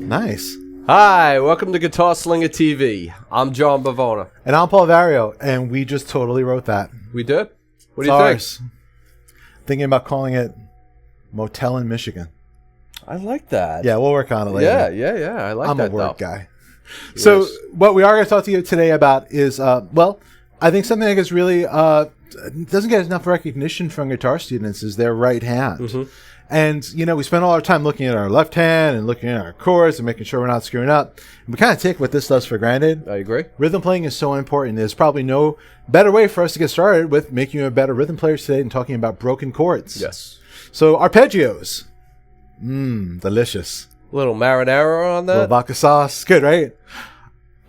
Nice. Hi, welcome to Guitar Slinger TV. I'm Jon Bivona. And I'm Paul Vario, and we just totally wrote that. We did? What do It's you ours. think? Thinking about calling it Motel in Michigan. I like that. Yeah, we'll work on it later. Yeah. I like I'm that, a word though. guy. So what we are going to talk to you today about is, I think something that gets really doesn't get enough recognition from guitar students is their right hand. Mm-hmm. And, we spend all our time looking at our left hand and looking at our chords and making sure we're not screwing up. And we kind of take what this does for granted. I agree. Rhythm playing is so important. There's probably no better way for us to get started with making you a better rhythm player today than talking about broken chords. Yes. So arpeggios. Delicious. Little marinara on that. Little vodka sauce. Good, right?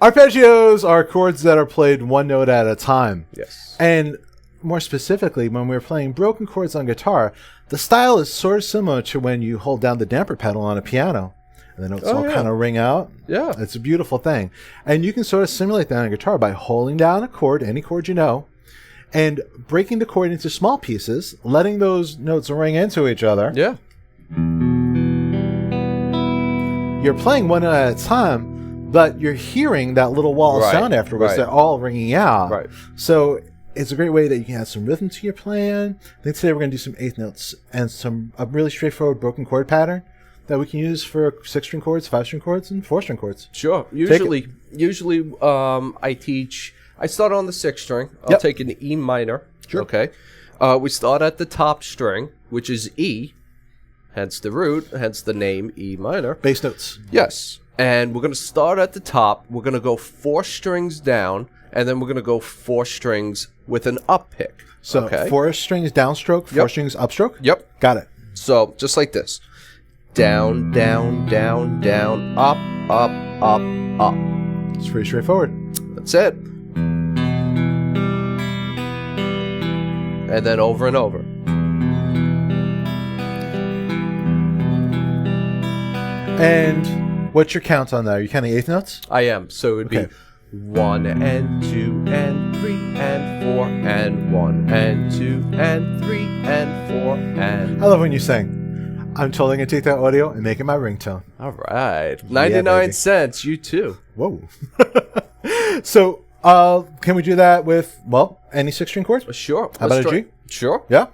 Arpeggios are chords that are played one note at a time. Yes. And more specifically, when we're playing broken chords on guitar, the style is sort of similar to when you hold down the damper pedal on a piano. And the notes all kind of ring out. Yeah. It's a beautiful thing. And you can sort of simulate that on guitar by holding down a chord, any chord you know, and breaking the chord into small pieces, letting those notes ring into each other. Yeah. You're playing one note at a time, but you're hearing that little wall of sound afterwards. They're all ringing out. Right. So it's a great way that you can add some rhythm to your playing. I think today we're going to do some eighth notes and a really straightforward broken chord pattern that we can use for 6-string chords, 5-string chords, and 4-string chords. Sure. Usually, I start on the 6th string. I'll take an E minor. Sure. Okay. We start at the top string, which is E, hence the root, hence the name E minor. Bass notes. Yes. And we're going to start at the top. We're going to go 4 strings down, and then we're going to go 4 strings with an up pick. So 4 strings downstroke, 4 strings upstroke? Yep. Got it. So just like this. Down, down, down, down, up, up, up, up. It's pretty straightforward. That's it. And then over and over. And what's your count on that? Are you counting eighth notes? I am. So it would be 1 and 2 and 3 and 4 and 1 and 2 and 3 and 4 and... I love when you sing. I'm totally going to take that audio and make it my ringtone. All right. 99 cents. You too. Whoa. So, can we do that with, any 6-string chords? Sure. How about a G? Sure. Yeah.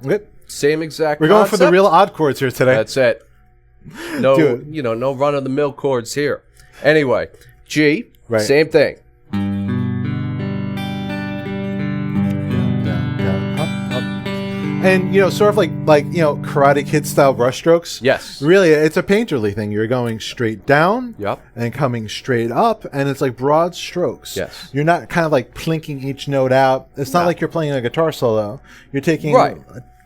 Okay. Same exact We're going for the real odd chords here today. That's it. No, no run-of-the-mill chords here. Anyway, G, same thing. Down, down, up, up. And, sort of like Karate Kid style brush strokes. Yes. Really, it's a painterly thing. You're going straight down. Yep. And coming straight up, and it's like broad strokes. Yes. You're not kind of like plinking each note out. It's not like you're playing a guitar solo. You're taking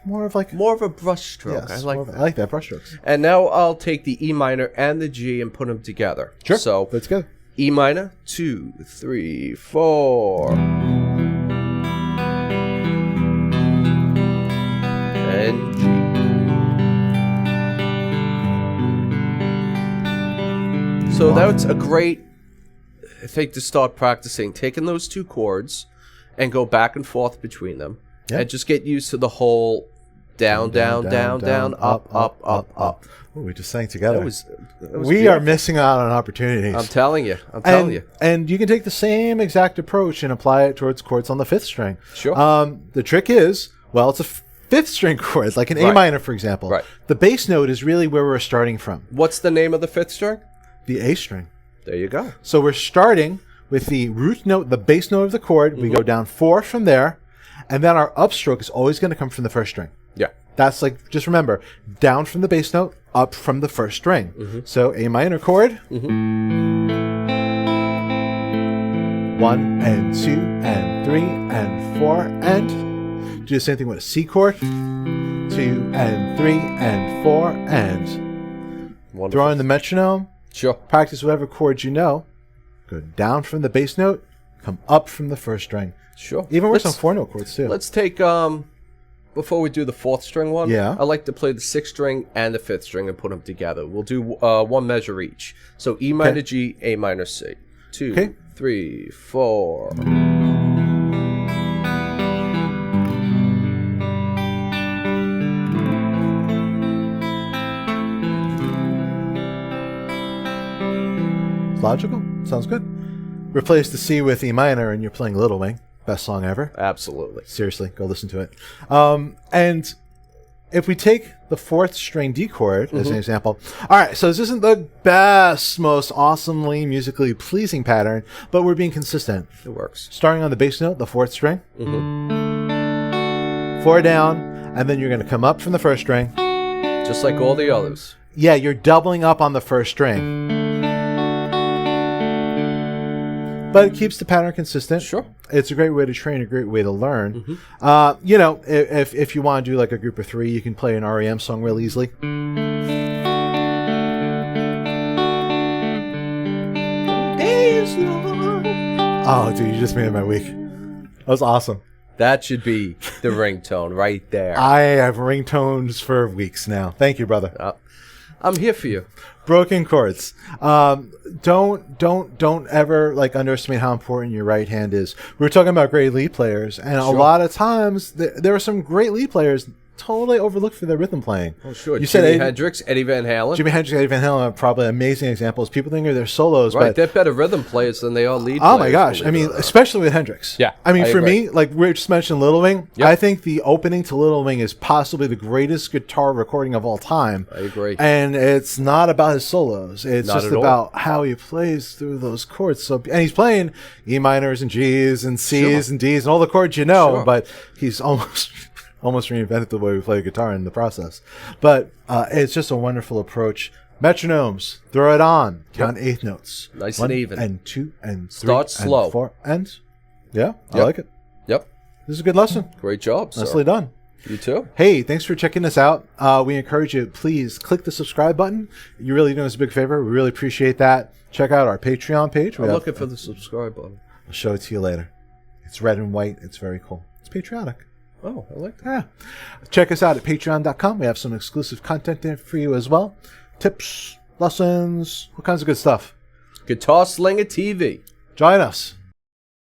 more of a brush stroke. Yes, I like that brush strokes. And now I'll take the E minor and the G and put them together. Sure. So let's go. E minor, 2, 3, 4. And G. So that's a great thing to start practicing. Taking those 2 chords and go back and forth between them. And just get used to the whole down, down, up, up, up, up. Oh, we just sang together. That was we are missing out on opportunities. I'm telling you. And you can take the same exact approach and apply it towards chords on the 5th string. Sure. The trick is, it's a 5th string chord, like an A minor, for example. Right. The bass note is really where we're starting from. What's the name of the 5th string? The A string. There you go. So we're starting with the root note, the bass note of the chord. We go down 4 from there. And then our upstroke is always going to come from the 1st string. Yeah. That's just remember, down from the bass note, up from the 1st string. So A minor chord. 1 and 2 and 3 and 4 and do the same thing with a C chord. 2 and 3 and 4 and Wonderful. Throw in the metronome. Sure. Practice whatever chords you know. Go down from the bass note, come up from the 1st string. Sure. Even works on 4-note chords too. Let's take before we do the 4th string one. Yeah. I like to play the 6th string and the 5th string and put them together. We'll do 1 measure each. So E minor G, A minor C. 2, 3, 4. logical. Sounds good. Replace the C with E minor and you're playing Little Wing. Best song ever. Absolutely. Seriously, go listen to it. And if we take the 4th string D chord as an example, all right, so this isn't the best, most awesomely musically pleasing pattern, but we're being consistent. It works. Starting on the bass note, the 4th string, 4 down, and then you're going to come up from the 1st string. Just like all the others. Yeah, you're doubling up on the 1st string. But it keeps the pattern consistent. Sure. It's a great way to train, a great way to learn. If you want to do like a group of 3, you can play an REM song real easily. Oh, dude, you just made my week. That was awesome. That should be the ringtone right there. I have ringtones for weeks now. Thank you, brother. I'm here for you. Broken chords. Don't ever underestimate how important your right hand is. We were talking about great lead players, and a lot of times there are some great lead players totally overlooked for their rhythm playing. Oh, sure. You Jimi said Hendrix, Eddie Van Halen. Jimi Hendrix, Eddie Van Halen are probably amazing examples. People think of their solos, Right, but they're better rhythm players than they are lead players. oh my gosh! I mean, especially with Hendrix. Yeah, I mean, I for agree. me, like we just mentioned, Little Wing. Yep. I think the opening to Little Wing is possibly the greatest guitar recording of all time. I agree. And it's not about his solos. It's Not just at all. about how he plays through those chords. So, and he's playing E minors and G's and C's and D's and all the chords you know, Sure. but he's almost reinvented the way we play guitar in the process. But it's just a wonderful approach. Metronomes, throw it on. Count 8 notes. Nice 1 and even. and 2 and 3 Start and slow. 4 and yeah, I Yep. like it. Yep. This is a good lesson. Great job, sir. Nicely done. You too. Hey, thanks for checking us out. We encourage you, please click the subscribe button. You're really doing us a big favor. We really appreciate that. Check out our Patreon page. I'm looking for the subscribe button. I'll show it to you later. It's red and white. It's very cool. It's patriotic. Oh, I like that. Yeah. Check us out at patreon.com. We have some exclusive content there for you as well. Tips, lessons, all kinds of good stuff. Guitar Slinger TV. Join us.